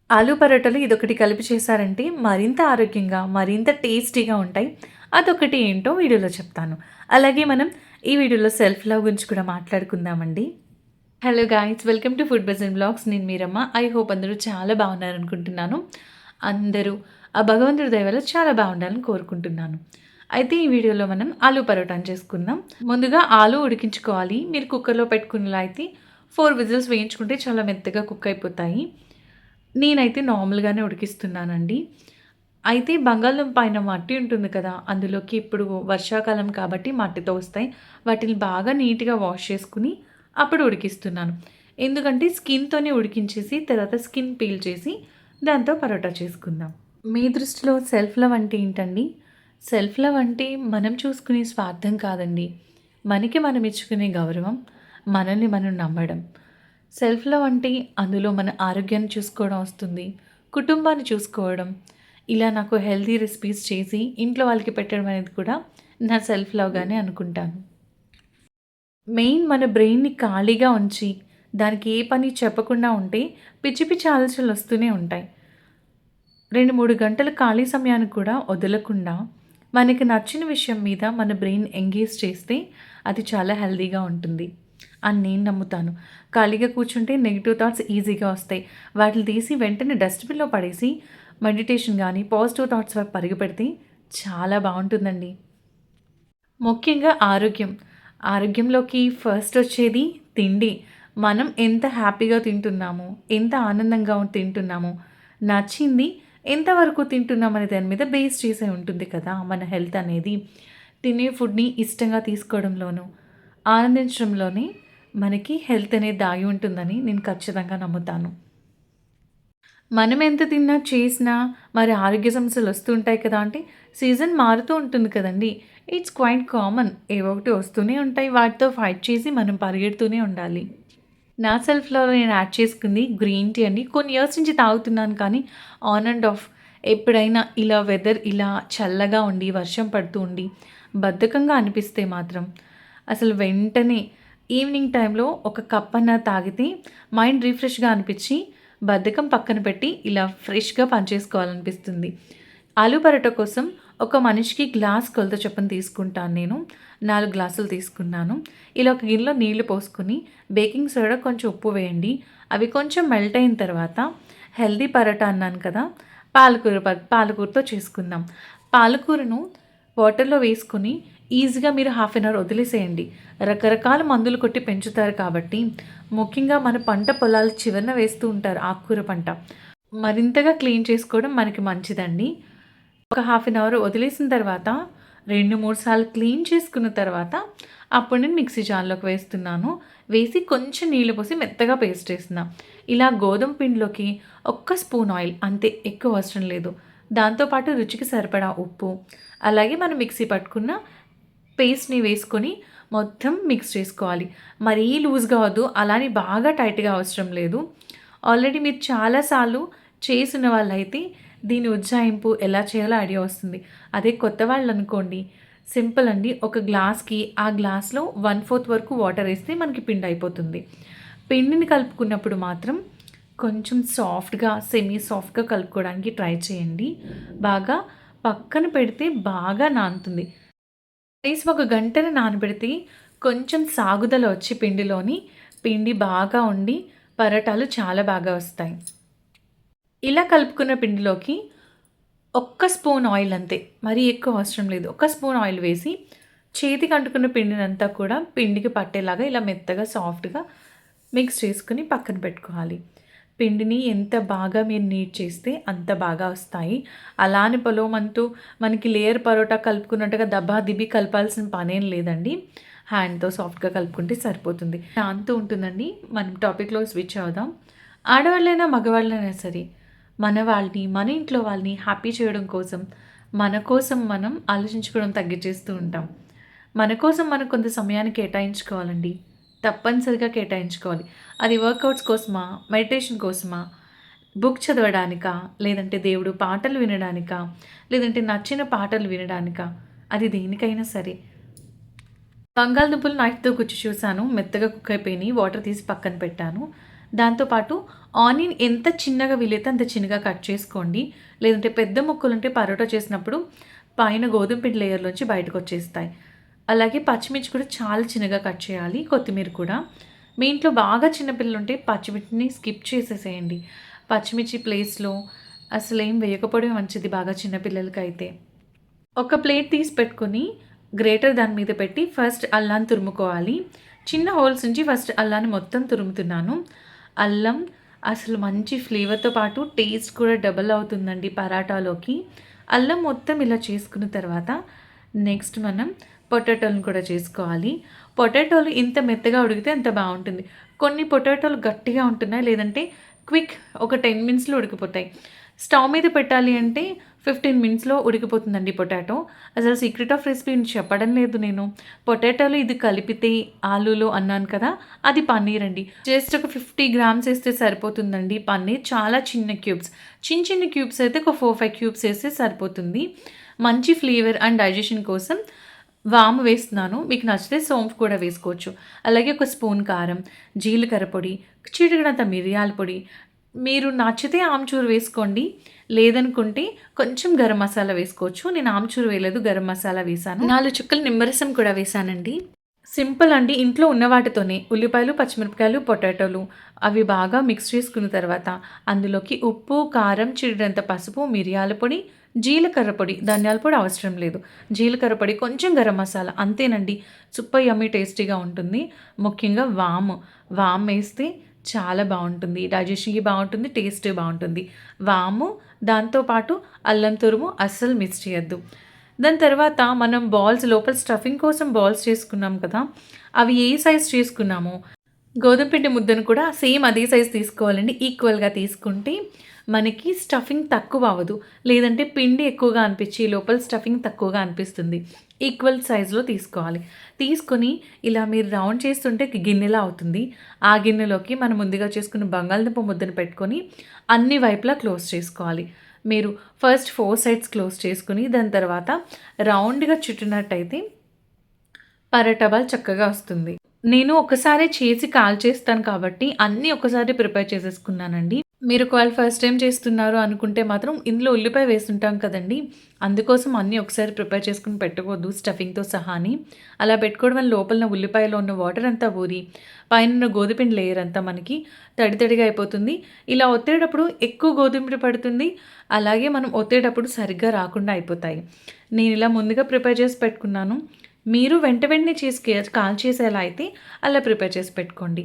ఆలు పరోటాలు ఇదొకటి కలిపి చేశారంటే మరింత ఆరోగ్యంగా, మరింత టేస్టీగా ఉంటాయి. అదొకటి ఏంటో వీడియోలో చెప్తాను. అలాగే మనం ఈ వీడియోలో సెల్ఫ్ లవ్ గురించి కూడా మాట్లాడుకుందామండి. Hello guys! Welcome to food బజన్ వ్లాగ్స్. నేను మీరమ్మ. ఐ హోప్ అందరూ చాలా బాగున్నారనుకుంటున్నాను. అందరూ ఆ భగవంతుడి దయ వల్ల చాలా బాగుండాలని కోరుకుంటున్నాను. అయితే ఈ వీడియోలో మనం ఆలు పరోటాని చేసుకుందాం. ముందుగా ఆలు ఉడికించుకోవాలి. మీరు కుక్కర్‌లో పెట్టుకునేలా అయితే 4 విజిల్స్ వేయించుకుంటే చాలా మెత్తగా కుక్ అయిపోతాయి. నేనైతే నార్మల్‌గానే ఉడికిస్తున్నానండి. అయితే బంగాళదుంప పైన మట్టి ఉంటుంది కదా! అందులోకి ఇప్పుడు వర్షాకాలం కాబట్టి మట్టితో వస్తాయి. వాటిని బాగా నీట్‌గా వాష్ చేసుకొని అప్పుడు ఉడికిస్తున్నాను. ఎందుకంటే స్కిన్‌తోనే ఉడికించేసి తర్వాత స్కిన్ పీల్ చేసి దాంతో పరోటా చేసుకుందాం. మీ దృష్టిలో సెల్ఫ్ లవ్ అంటే ఏంటండి? సెల్ఫ్ లవ్ అంటే మనం చూసుకునే స్వార్థం కాదండి. మనకి మనం ఇచ్చుకునే గౌరవం, మనల్ని మనం నమ్మడం. సెల్ఫ్ లవ్ అంటే అందులో మన ఆరోగ్యాన్ని చూసుకోవడం వస్తుంది. కుటుంబాన్ని చూసుకోవడం. ఇలా నాకు హెల్తీ రెసిపీస్ చేసి ఇంట్లో వాళ్ళకి పెట్టడం అనేది కూడా నా సెల్ఫ్ లవ్‌గానే అనుకుంటాను. మెయిన్ మన బ్రెయిన్‌ని ఖాళీగా ఉంచి, దానికి ఏ పని చెప్పకుండా ఉంటే పిచ్చి పిచ్చి ఆలోచనలు వస్తూనే ఉంటాయి. 2, 3 గంటలు ఖాళీ సమయాన్ని కూడా వదలకుండా, మనకి నచ్చిన విషయం మీద మన బ్రెయిన్ ఎంగేజ్ చేస్తే అది చాలా హెల్తీగా ఉంటుంది అని నేను నమ్ముతాను. ఖాళీగా కూర్చుంటే నెగెటివ్ థాట్స్ ఈజీగా వస్తాయి. వాటిని తీసి వెంటనే డస్ట్‌బిన్‌లో పడేసి మెడిటేషన్ గానీ, పాజిటివ్ థాట్స్ వైపు పరిగెపెడితే చాలా బావుంటుందండి. ముఖ్యంగా ఆరోగ్యం. ఆరోగ్యంలోకి ఫస్ట్ వచ్చేది తిండి. మనం ఎంత హ్యాపీగా తింటున్నాము, ఎంత ఆనందంగా తింటున్నాము, నచ్చింది ఎంతవరకు తింటున్నామనే దాని మీద బేస్ చేసే ఉంటుంది కదా మన హెల్త్ అనేది. తినే ఫుడ్‌ని ఇష్టంగా తీసుకోవడంలోనూ, ఆనందించడంలోనే మనకి హెల్త్ అనేది దాగి ఉంటుందని నేను ఖచ్చితంగా నమ్ముతాను. మనం ఎంత తిన్నా, చేసినా మరి ఆరోగ్య సమస్యలు వస్తూ ఉంటాయి కదా! అంటే సీజన్ మారుతూ ఉంటుంది కదండీ! It's quite common. ఏవో ఒకటి వస్తూనే ఉంటాయి. వాటితో ఫైట్ చేసి మనం పరిగెడుతూనే ఉండాలి. నా సెల్ఫ్‌లో నేను యాడ్ చేసుకుంది గ్రీన్ టీ అండి. కొన్ని ఇయర్స్ నుంచి తాగుతున్నాను కానీ ఆన్ అండ్ ఆఫ్ ఎప్పుడైనా ఇలా వెదర్ ఇలా చల్లగా ఉండి, వర్షం పడుతూ ఉండి, బద్ధకంగా అనిపిస్తే మాత్రం అసలు వెంటనే ఈవినింగ్ టైంలో ఒక కప్పన్నా తాగితే మైండ్ రిఫ్రెష్‌గా అనిపిచ్చి, బద్ధకం పక్కన పెట్టి ఇలా ఫ్రెష్‌గా పనిచేసుకోవాలనిపిస్తుంది. ఆలు పరోటా కోసం ఒక మనిషికి గ్లాస్ కొలత చొప్పున తీసుకుంటాను నేను. 4 గ్లాసులు తీసుకున్నాను. ఇలా ఒక గిన్నెలో నీళ్లు పోసుకొని, బేకింగ్ సోడా, కొంచెం ఉప్పు వేయండి. అవి కొంచెం మెల్ట్ అయిన తర్వాత హెల్తీ పరోటా అన్నాను కదా! పాలకూరతో చేసుకుందాం. పాలకూరను వాటర్‌లో వేసుకొని ఈజీగా మీరు హాఫ్ ఎన్ అవర్ వదిలేసేయండి. రకరకాల మందులు కొట్టి పెంచుతారు కాబట్టి, ముఖ్యంగా మన పంట పొలాల చివరన వేస్తూ ఉంటారు ఆకుకూర పంట. మరింతగా క్లీన్ చేసుకోవడం మనకి మంచిదండి. ఒక హాఫ్ ఎన్ అవర్ వదిలేసిన తర్వాత 2, 3 సార్లు క్లీన్ చేసుకున్న తర్వాత అప్పుడు నేను మిక్సీ జార్‌లోకి వేస్తున్నాను. వేసి కొంచెం నీళ్లు పోసి మెత్తగా పేస్ట్ చేస్తున్నా. ఇలా గోధుమ పిండిలోకి ఒక్క స్పూన్ ఆయిల్ అంతే, ఎక్కువ అవసరం లేదు. దాంతో పాటు రుచికి సరిపడా ఉప్పు, అలాగే మనం మిక్సీ పట్టుకున్న పేస్ట్‌ని వేసుకొని మొత్తం మిక్స్ చేసుకోవాలి. మరీ లూజ్‌గా వద్దు, అలానే బాగా టైట్‌గా అవసరం లేదు. ఆల్రెడీ మీరు చాలా సార్లు చేసున్న వాళ్ళైతే దీని ఉజ్జాయింపు ఎలా చేయాలో ఐడియా వస్తుంది. అదే కొత్త వాళ్ళనుకోండి, సింపుల్ అండి. ఒక గ్లాస్‌కి ఆ గ్లాస్‌లో 1/4 వరకు వాటర్ ఏస్తే మనకి పిండి అయిపోతుంది. పిండిని కలుపుకున్నప్పుడు మాత్రం కొంచెం సాఫ్ట్‌గా, సెమీ సాఫ్ట్‌గా కలుపుకోవడానికి ట్రై చేయండి. బాగా పక్కన పెడితే బాగా నానుతుంది. కనీసం ఒక గంటన నానబెడితే కొంచెం సాగుదల వచ్చి పిండిలోని, పిండి బాగా ఉండి పరోటాలు చాలా బాగా వస్తాయి. ఇలా కలుపుకున్న పిండిలోకి ఒక్క స్పూన్ ఆయిల్ అంతే. మరీ ఎక్కువ అవసరం లేదు. ఒక్క స్పూన్ ఆయిల్ వేసి చేతికి అంటుకున్న పిండినంతా కూడా పిండికి పట్టేలాగా ఇలా మెత్తగా సాఫ్ట్‌గా మిక్స్ చేసుకొని పక్కన పెట్టుకోవాలి. పిండిని ఎంత బాగా మీరు నీట్ చేస్తే అంత బాగా వస్తాయి. అలా అని పొలోమంటూ మనకి లేయర్ పరోటా కలుపుకున్నట్టుగా దబా దిబి కలపాల్సిన పనేం లేదండి. హ్యాండ్‌తో సాఫ్ట్‌గా కలుపుకుంటే సరిపోతుంది. నానుతూ ఉంటుందండి. మనం టాపిక్‌లో స్విచ్ అవుదాం. ఆడవాళ్ళైనా, మగవాళ్ళైనా సరే మన వాళ్ళని, మన ఇంట్లో వాళ్ళని హ్యాపీ చేయడం కోసం, మన కోసం మనం ఆలోచించుకోవడం తగ్గించేస్తూ ఉంటాం. మన కోసం మనం కొంత సమయాన్ని కేటాయించుకోవాలండి. తప్పనిసరిగా కేటాయించుకోవాలి. అది వర్కౌట్స్ కోసమా? మెడిటేషన్ కోసమా? బుక్ చదవడానికా? లేదంటే దేవుడు పాటలు వినడానికా? లేదంటే నచ్చిన పాటలు వినడానికా? అది దేనికైనా సరే. బంగాళదుంపలు నైఫ్‌తో గుచ్చి చూసాను. మెత్తగా కుక్ అయిపోయినాయి. వాటర్ తీసి పక్కన పెట్టాను. దాంతోపాటు ఆనియన్ ఎంత చిన్నగా వీలైతే అంత చిన్నగా కట్ చేసుకోండి. లేదంటే పెద్ద ముక్కలుంటే పరోటా చేసినప్పుడు పైన గోధుమ పిండి లేయర్‌లోంచి బయటకొచ్చేస్తాయి. అలాగే పచ్చిమిర్చి కూడా చాలా చిన్నగా కట్ చేయాలి. కొత్తిమీర కూడా. మీ ఇంట్లో బాగా చిన్న పిల్లలుంటే పచ్చిమిర్చిని స్కిప్ చేసేసేయండి. పచ్చిమిర్చి ప్లేస్‌లో అసలేం వేయకపోవడమే మంచిది బాగా చిన్న పిల్లలకైతే. ఒక ప్లేట్ తీసి పెట్టుకొని గ్రేటర్ దాని మీద పెట్టి ఫస్ట్ అల్లాన్ని తురుముకోవాలి. చిన్న హోల్స్ నుంచి ఫస్ట్ అల్లాన్ని మొత్తం తురుముతున్నాను. అల్లం అసలు మంచి ఫ్లేవర్‌తో పాటు టేస్ట్ కూడా డబుల్ అవుతుందండి పరాటాలోకి. అల్లం మొత్తం ఇలా చేసుకున్న తర్వాత నెక్స్ట్ మనం పొటాటోలను కూడా చేసుకోవాలి. పొటాటోలు ఇంత మెత్తగా ఉడికితే అంత బావుంటుంది. కొన్ని పొటాటోలు గట్టిగా ఉంటున్నాయి. లేదంటే క్విక్ ఒక 10 మినిట్స్‌లో ఉడికిపోతాయి. స్టవ్ మీద పెట్టాలి అంటే 15 మినిట్స్‌లో ఉడికిపోతుందండి పొటాటో. అసలు సీక్రెట్ ఆఫ్ రెసిపీని చెప్పడం లేదు నేను. పొటాటోలు ఇది కలిపితే ఆలూలో అన్నాను కదా! అది పన్నీర్ అండి. జస్ట్ ఒక 50 గ్రామ్స్ ఏస్తే సరిపోతుందండి పన్నీర్. చాలా చిన్న క్యూబ్స్. చిన్న చిన్న క్యూబ్స్ అయితే ఒక 4, 5 క్యూబ్స్ ఏస్తే సరిపోతుంది. మంచి ఫ్లేవర్ అండ్ డైజెషన్ కోసం వాము వేస్తున్నాను. మీకు నచ్చితే సోంపు కూడా వేసుకోవచ్చు. అలాగే ఒక స్పూన్ కారం, జీలకర్ర పొడి, చిటికెడంత మిరియాల పొడి, మీరు నచ్చితే ఆమ్చూరు వేసుకోండి. లేదనుకుంటే కొంచెం గరం మసాలా వేసుకోవచ్చు. నేను ఆమ్చూరు వేయలేదు. గరం మసాలా వేశాను. 4 చుక్కలు నిమ్మరసం కూడా వేశానండి. సింపుల్ అండి. ఇంట్లో ఉన్న వాటితోనే ఉల్లిపాయలు, పచ్చిమిరపకాయలు, పొటాటోలు అవి బాగా మిక్స్ చేసుకున్న తర్వాత అందులోకి ఉప్పు, కారం, చిటికెడంత పసుపు, మిరియాల పొడి, జీలకర్ర పొడి, ధనియాల పొడి అవసరం లేదు. జీలకర్ర పొడి, కొంచెం గరం మసాలా అంతేనండి. సూపర్ యమ్మీ టేస్టీగా ఉంటుంది. ముఖ్యంగా వామేస్తే చాలా బావుంటుంది. డైజెషన్‌కి బావుంటుంది. టేస్ట్ బావుంటుంది. వాము దాంతో పాటు అల్లం తురుము అస్సలు మిస్ చేయొద్దు. దాని తర్వాత మనం బాల్స్ లోపల స్టఫింగ్ కోసం బాల్స్ చేసుకున్నాం కదా! అవి ఏ సైజ్ చేసుకున్నామో గోధుమ పిండి ముద్దను కూడా సేమ్ అదే సైజ్ తీసుకోవాలండి. ఈక్వల్‌గా తీసుకుంటే మనకి స్టఫింగ్ తక్కువ అవ్వదు. లేదంటే పిండి ఎక్కువగా అనిపించి లోపల స్టఫింగ్ తక్కువగా అనిపిస్తుంది. ఈక్వల్ సైజ్‌లో తీసుకోవాలి. తీసుకొని ఇలా మీరు రౌండ్ చేస్తుంటే గిన్నెలా అవుతుంది. ఆ గిన్నెలోకి మనం ముందుగా చేసుకున్న బంగాళదుంప ముద్దను పెట్టుకొని అన్ని వైపులా క్లోజ్ చేసుకోవాలి. మీరు ఫస్ట్ 4 సైడ్స్ క్లోజ్ చేసుకొని దాని తర్వాత రౌండ్‌గా చుట్టినట్టయితే పరోటా బాల్ చక్కగా వస్తుంది. నేను ఒకసారే చేసి కాల్చేస్తాను కాబట్టి అన్నీ ఒకసారి ప్రిపేర్ చేసేసుకున్నానండి. మీరు ఒకవేళ ఫస్ట్ టైమ్ చేస్తున్నారు అనుకుంటే మాత్రం ఇందులో ఉల్లిపాయ వేసుంటాం కదండీ! అందుకోసం అన్నీ ఒకసారి ప్రిపేర్ చేసుకొని పెట్టుకోవద్దు స్టఫింగ్‌తో సహాని. అలా పెట్టుకోవడం వల్ల లోపల ఉన్న ఉల్లిపాయలో ఉన్న వాటర్ అంతా ఊరి పైనున్న గోధుమపిండి లేయర్ అంతా మనకి తడి తడిగా అయిపోతుంది. ఇలా ఒత్తేటప్పుడు ఎక్కువ గోధుమపిండి పడుతుంది. అలాగే మనం ఒత్తేటప్పుడు సరిగ్గా రాకుండా అయిపోతాయి. నేను ఇలా ముందుగా ప్రిపేర్ చేసి పెట్టుకున్నాను. మీరు వెంట వెంటనే కాల్చేసేలా అయితే అలా ప్రిపేర్ చేసి పెట్టుకోండి.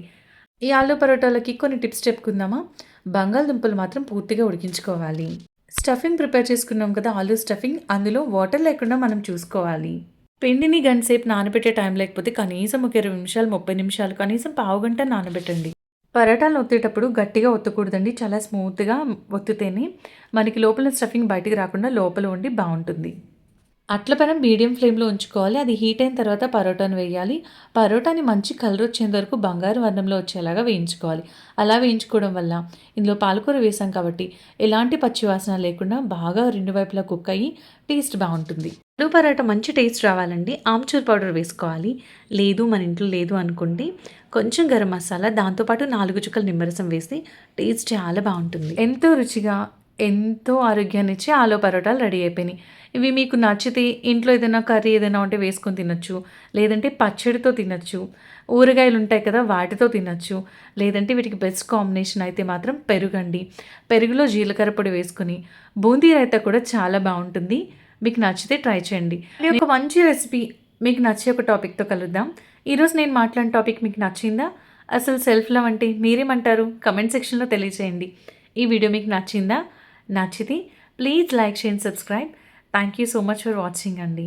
ఈ ఆలు పరోటాలకి కొన్ని టిప్స్ చెప్పుకుందామా? బంగాళదుంపలు మాత్రం పూర్తిగా ఉడికించుకోవాలి. స్టఫింగ్ ప్రిపేర్ చేసుకున్నాం కదా! ఆలు స్టఫింగ్ అందులో వాటర్ లేకుండా మనం చూసుకోవాలి. పిండిని గంటసేపు నానబెట్టే టైం లేకపోతే కనీసం ఒక 20 నిమిషాలు, 30 నిమిషాలు కనీసం పావుగంట నానబెట్టండి. పరోటాలు ఒత్తేటప్పుడు గట్టిగా ఒత్తకూడదండి. చాలా స్మూత్‌గా ఒత్తితేనే మనకి లోపల స్టఫింగ్ బయటికి రాకుండా లోపల ఉండి బావుంటుంది. అట్ల పెనం మీడియం ఫ్లేమ్‌లో ఉంచుకోవాలి. అది హీట్ అయిన తర్వాత పరోటాను వేయాలి. పరోటాని మంచి కలర్ వచ్చేంత వరకు బంగారు వర్ణంలో వచ్చేలాగా వేయించుకోవాలి. అలా వేయించుకోవడం వల్ల ఇందులో పాలకూర వేసాం కాబట్టి ఎలాంటి పచ్చి వాసన లేకుండా బాగా రెండు వైపులా కుక్ అయ్యి టేస్ట్ బావుంటుంది. ఆలు పరోటా మంచి టేస్ట్ రావాలండి ఆమ్చూర్ పౌడర్ వేసుకోవాలి. లేదు మన ఇంట్లో లేదు అనుకుంటే కొంచెం గరం మసాలా దాంతోపాటు 4 చుక్కల నిమ్మరసం వేస్తే టేస్ట్ చాలా బావుంటుంది. ఎంతో రుచిగా ఎంతో ఆరోగ్యాన్నిచ్చే ఆలు పరోటాలు రెడీ అయిపోయినాయి. ఇవి మీకు నచ్చితే ఇంట్లో ఏదైనా కర్రీ ఏదైనా ఉంటే వేసుకొని తినొచ్చు. లేదంటే పచ్చడితో తినొచ్చు. ఊరగాయలు ఉంటాయి కదా! వాటితో తినొచ్చు. లేదంటే వీటికి బెస్ట్ కాంబినేషన్ అయితే మాత్రం పెరుగండి. పెరుగులో జీలకర్ర పొడి వేసుకొని బూందీ రైతా కూడా చాలా బావుంటుంది. మీకు నచ్చితే ట్రై చేయండి. ఇది ఒక మంచి రెసిపీ. మీకు నచ్చే ఒక టాపిక్‌తో కలుద్దాం. ఈరోజు నేను మాట్లాడిన టాపిక్ మీకు నచ్చిందా? అసలు సెల్ఫ్ లవ్ అంటే మీరేమంటారు? కామెంట్ సెక్షన్‌లో తెలియజేయండి. ఈ వీడియో మీకు నచ్చిందా? నచ్చితే please like, share, subscribe. Thank you so much for watching అండి.